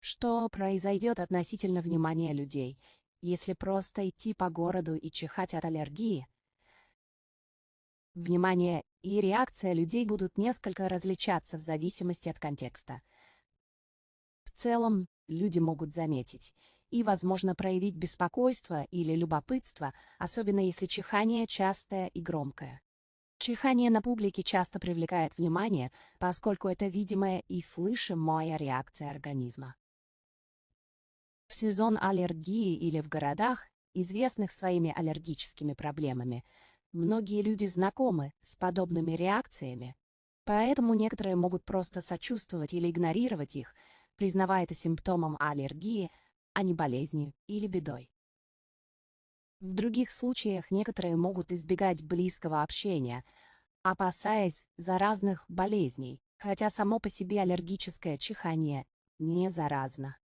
Что произойдет относительно внимания людей, если просто идти по городу и чихать от аллергии? Внимание и реакция людей будут несколько различаться в зависимости от контекста. В целом, люди могут заметить и, возможно, проявить беспокойство или любопытство, особенно если чихание частое и громкое. Чихание на публике часто привлекает внимание, поскольку это видимая и слышимая реакция организма. В сезон аллергии или в городах, известных своими аллергическими проблемами, многие люди знакомы с подобными реакциями, поэтому некоторые могут просто сочувствовать или игнорировать их, признавая это симптомом аллергии, а не болезнью или бедой. В других случаях некоторые могут избегать близкого общения, опасаясь заразных болезней, хотя само по себе аллергическое чихание не заразно.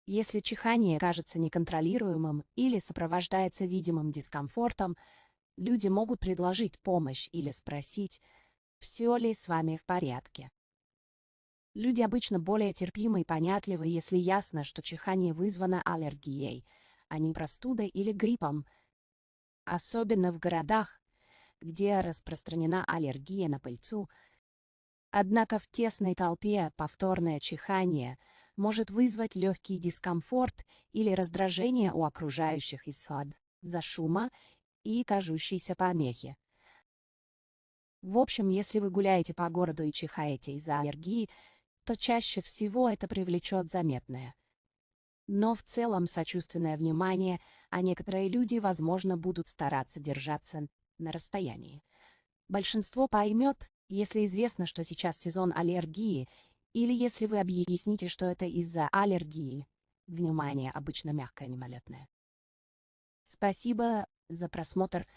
Если чихание кажется неконтролируемым или сопровождается видимым дискомфортом, люди могут предложить помощь или спросить, все ли с вами в порядке. Люди обычно более терпимы и понятливы, если ясно, что чихание вызвано аллергией, а не простудой или гриппом. Особенно в городах, где распространена аллергия на пыльцу. Однако в тесной толпе повторное чихание может вызвать легкий дискомфорт или раздражение у окружающих из-за шума и кажущейся помехи. В общем, если вы гуляете по городу и чихаете из-за аллергии, то чаще всего это привлечет заметное. Но в целом сочувственное внимание, а некоторые люди, возможно, будут стараться держаться на расстоянии. Большинство поймет, если известно, что сейчас сезон аллергии, или если вы объясните, что это из-за аллергии. Внимание обычно мягкое, мимолетное. Спасибо за просмотр.